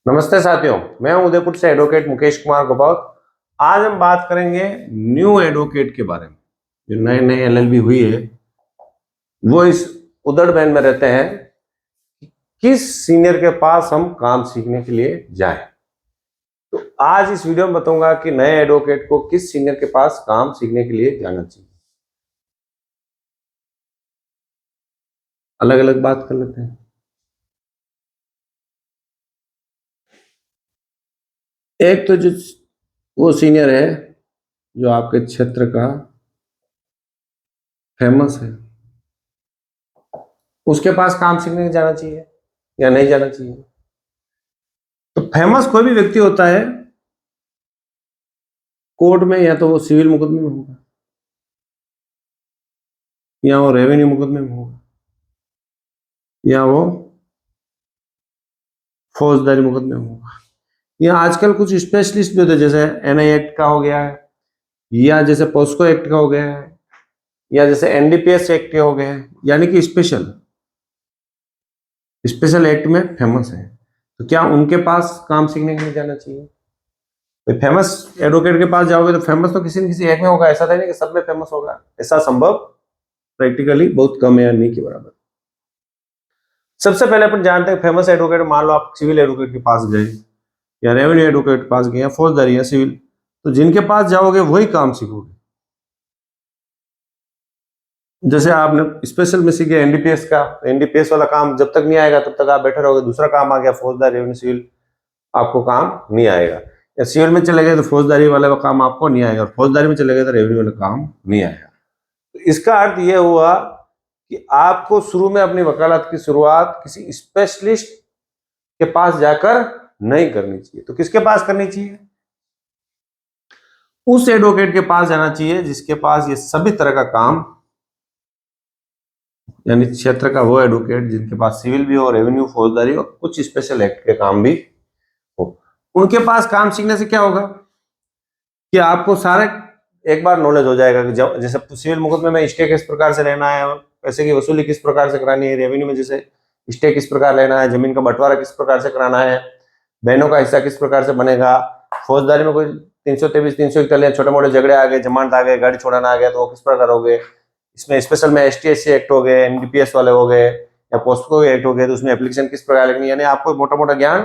नमस्ते साथियों, मैं हूं उदयपुर से एडवोकेट मुकेश कुमार गोपावत। आज हम बात करेंगे न्यू एडवोकेट के बारे में। जो नए नए एलएलबी हुई है वो इस उधड़ बहन में रहते हैं किस सीनियर के पास हम काम सीखने के लिए जाएं। तो आज इस वीडियो में बताऊंगा कि नए एडवोकेट को किस सीनियर के पास काम सीखने के लिए जाना चाहिए। अलग अलग बात कर लेते हैं। एक तो जो वो सीनियर है जो आपके क्षेत्र का फेमस है, उसके पास काम सीखने जाना चाहिए या नहीं जाना चाहिए। तो फेमस कोई भी व्यक्ति होता है, कोर्ट में या तो वो सिविल मुकदमे में होगा या वो रेवेन्यू मुकदमे में होगा या वो फौजदारी मुकदमे में होगा, या आजकल कुछ स्पेशलिस्ट भी होते हैं जैसे एनआई एक्ट का हो गया है, या जैसे पोस्को एक्ट का हो गया है, या जैसे एनडीपीएस एक्ट के हो गए हैं, यानी कि स्पेशल स्पेशल एक्ट में फेमस है। तो क्या उनके पास काम सीखने के लिए जाना चाहिए? फेमस एडवोकेट के पास जाओगे तो फेमस तो किसी न किसी एक में होगा, ऐसा नहीं कि सब में फेमस होगा। ऐसा संभव प्रैक्टिकली बहुत कम है या नहीं के बराबर। सबसे पहले अपन जानते हैं फेमस एडवोकेट, मान लो आप सिविल एडवोकेट के पास गए या रेवेन्यू एडवोकेट के पास गए या फौजदारी या सिविल, तो जिनके पास जाओगे वही काम सीखोगे। जैसे आपने स्पेशल में सीखे एनडीपीएस का, एनडीपीएस वाला काम जब तक नहीं आएगा तब तक आप बैठे रहोगे। दूसरा काम आ गया फौजदारी रेवेन्यू सिविल, आपको काम नहीं आएगा। या सिविल में चले गए तो फौजदारी वाला काम आपको नहीं आएगा, और फौजदारी में चले गए तो रेवेन्यू वाला काम नहीं आएगा। तो इसका अर्थ यह हुआ कि आपको शुरू में अपनी वकालत की शुरुआत किसी स्पेशलिस्ट के पास जाकर नहीं करनी चाहिए। तो किसके पास करनी चाहिए? उस एडवोकेट के पास जाना चाहिए जिसके पास ये सभी तरह का काम, यानी क्षेत्र का वो एडवोकेट जिनके पास सिविल भी हो, रेवेन्यू, फौजदारी और कुछ स्पेशल एक्ट के काम भी हो। उनके पास काम सीखने से क्या होगा कि आपको सारे एक बार नॉलेज हो जाएगा कि जैसे सिविल मुकदमे में स्टे किस प्रकार से लेना है, पैसे की वसूली किस प्रकार से करानी है, रेवेन्यू में जैसे स्टे किस प्रकार लेना है, जमीन का बंटवारा किस प्रकार से कराना है, बहनों का हिस्सा किस प्रकार से बनेगा। फौजदारी में कोई 323, 341 छोटे मोटे झगड़े आ गए, जमानत आ गए, गाड़ी छोड़ाना आ गया तो वो किस प्रकार हो गए। इसमें स्पेशल में ST/SC एक्ट हो गए, एनडीपीएस वाले हो गए या पोस्को एक्ट हो गए, तो उसमें एप्लीकेशन किस प्रकार लिखनी है, यानी आपको मोटा मोटा ज्ञान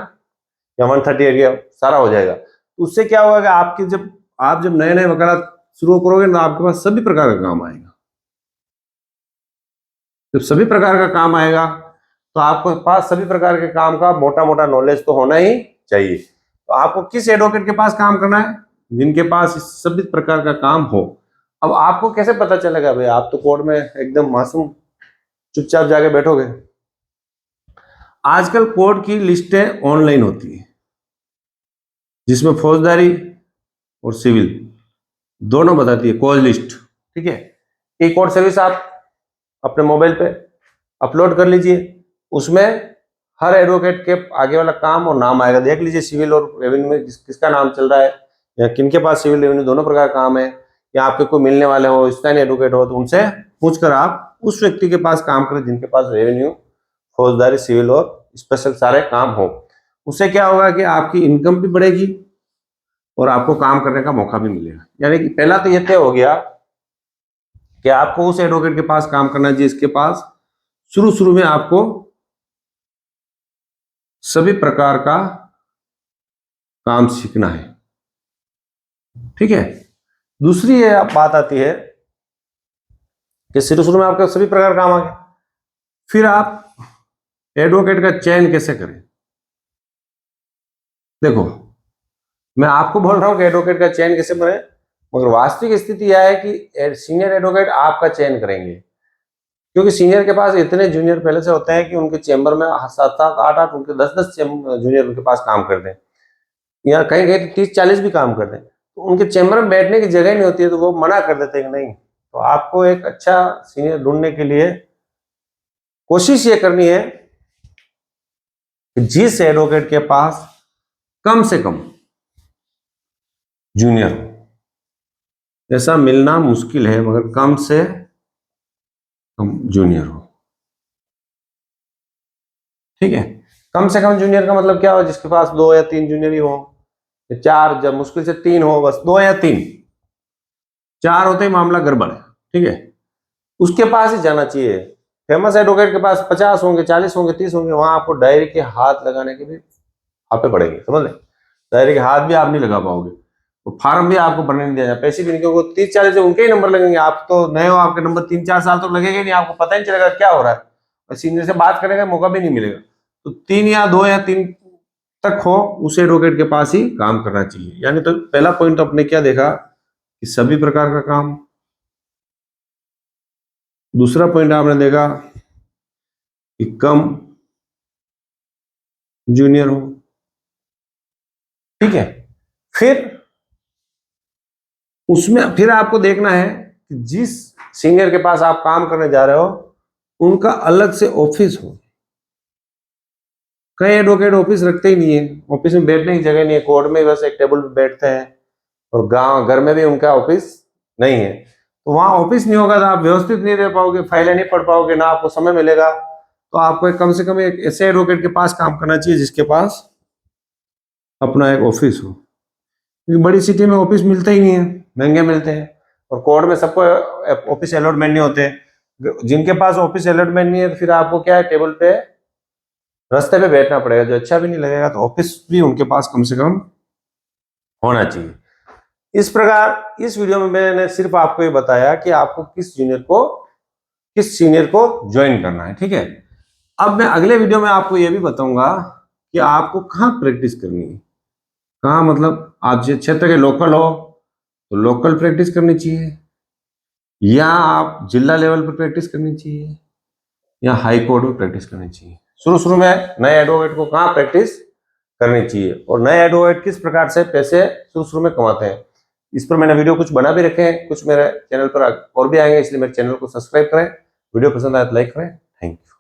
या 130 एरिया सारा हो जाएगा। उससे क्या होगा कि आपकी जब नए नए वकालत शुरू करोगे ना, आपके पास सभी प्रकार का काम आएगा। जब सभी प्रकार का काम आएगा तो आपके पास सभी प्रकार के काम का मोटा मोटा नॉलेज तो होना ही चाहिए। तो आपको किस एडवोकेट के पास काम करना है? जिनके पास सभी प्रकार का काम हो। अब आपको कैसे पता चलेगा भाई? आप तो कोर्ट में एकदम मासूम चुपचाप जाके बैठोगे। आजकल कोर्ट की लिस्टें ऑनलाइन होती है जिसमें फौजदारी और सिविल दोनों बताती है, कॉज लिस्ट। ठीक है, ई कोर्ट सर्विस आप अपने मोबाइल पे अपलोड कर लीजिए, उसमें हर एडवोकेट के आगे वाला काम और नाम आएगा। देख लीजिए सिविल और रेवेन्यू में किसका नाम चल रहा है, या किनके पास सिविल रेवेन्यू दोनों प्रकार का काम है, या आपके कोई मिलने वाले हो, स्थानीय एडवोकेट हो, तो उनसे पूछकर आप उस व्यक्ति के पास काम करें जिनके पास रेवेन्यू, फौजदारी, सिविल और स्पेशल सारे काम हो। उससे क्या होगा कि आपकी इनकम भी बढ़ेगी और आपको काम करने का मौका भी मिलेगा। यानी कि पहला तो यह तय हो गया कि आपको उस एडवोकेट के पास काम करना चाहिए जिसके पास शुरू में आपको सभी प्रकार का काम सीखना है। ठीक है, दूसरी ये बात आती है कि शुरू में आपके सभी प्रकार काम आ गए, फिर आप एडवोकेट का चयन कैसे करें? देखो, मैं आपको बोल रहा हूं कि एडवोकेट का चयन कैसे करें, मगर वास्तविक स्थिति यह है कि सीनियर एडवोकेट आपका चयन करेंगे, क्योंकि सीनियर के पास इतने जूनियर पहले से होते हैं कि उनके चेंबर में 7-7, 8-8, उनके 10-10 जूनियर उनके पास काम करते हैं, या कहीं कहीं 30-40 भी काम करते हैं। तो उनके चेंबर में बैठने की जगह नहीं होती है, तो वो मना कर देते हैं कि नहीं। तो आपको एक अच्छा सीनियर ढूंढने के लिए कोशिश ये करनी है कि जिस एडवोकेट के पास कम से कम जूनियर हो, ऐसा मिलना मुश्किल है, मगर कम से कम जूनियर हो। ठीक है, कम से कम जूनियर का मतलब क्या हो, जिसके पास 2 या 3 जूनियर ही हो, 4, जब मुश्किल से 3 हो, बस 2 या 3, 4 होते ही मामला गड़बड़ है, ठीक है, उसके पास ही जाना चाहिए। फेमस एडवोकेट के पास 50 होंगे, 40 होंगे, 30 होंगे, वहां आपको डायरी के हाथ लगाने के भी आपे पड़ेंगे, समझ लें, डायरी के हाथ भी आप नहीं लगा पाओगे, तो फॉर्म भी आपको भरने नहीं दिया जाए, पैसे भी नहीं, क्योंकि 30-40 जो उनके ही नंबर लगेंगे, आप तो नए हो, आपके नंबर 3-4 साल तो लगेगा ही नहीं, आपको पता ही नहीं चलेगा क्या हो रहा है, और सीनियर से बात करने का मौका भी नहीं मिलेगा। तो 3 या 2 या 3 तक हो, उस एडवोकेट के पास ही काम करना चाहिए। यानी तो पहला पॉइंट आपने क्या देखा कि सभी प्रकार का काम, दूसरा पॉइंट आपने देखा कि कम जूनियर हो, ठीक है, फिर उसमें फिर आपको देखना है कि जिस सीनियर के पास आप काम करने जा रहे हो उनका अलग से ऑफिस हो। कई एडवोकेट ऑफिस रखते ही नहीं है, ऑफिस में बैठने की जगह नहीं है, कोर्ट में बस एक टेबल पे बैठते हैं, और गांव घर में भी उनका ऑफिस नहीं है, तो वहां ऑफिस नहीं होगा तो आप व्यवस्थित नहीं रह पाओगे, फाइलें नहीं पढ़ पाओगे, ना आपको समय मिलेगा। तो आपको कम से कम एक ऐसे एडवोकेट के पास काम करना चाहिए जिसके पास अपना एक ऑफिस हो, क्योंकि बड़ी सिटी में ऑफिस मिलते ही नहीं है, महंगे मिलते हैं, और कोर्ट में सबको ऑफिस अलॉटमेंट नहीं होते। जिनके पास ऑफिस अलॉटमेंट नहीं है तो फिर आपको क्या है, टेबल पे रास्ते पे बैठना पड़ेगा, जो अच्छा भी नहीं लगेगा। तो ऑफिस भी उनके पास कम से कम होना चाहिए। इस प्रकार इस वीडियो में मैंने सिर्फ आपको ये बताया कि आपको किस सीनियर को ज्वाइन करना है, ठीक है। अब मैं अगले वीडियो में आपको ये भी बताऊंगा कि आपको कहाँ प्रैक्टिस करनी है, कहाँ, मतलब आप जिस क्षेत्र के लोकल हो तो लोकल प्रैक्टिस करनी चाहिए, या आप जिला लेवल पर प्रैक्टिस करनी चाहिए, या हाई कोर्ट में प्रैक्टिस करनी चाहिए। शुरू शुरू में नए एडवोकेट को कहाँ प्रैक्टिस करनी चाहिए, और नए एडवोकेट किस प्रकार से पैसे शुरू शुरू में कमाते हैं, इस पर मैंने वीडियो कुछ बना भी रखे हैं, कुछ मेरे चैनल पर और भी आएंगे, इसलिए मेरे चैनल को सब्सक्राइब करें, वीडियो पसंद आए तो लाइक करें। Thank you.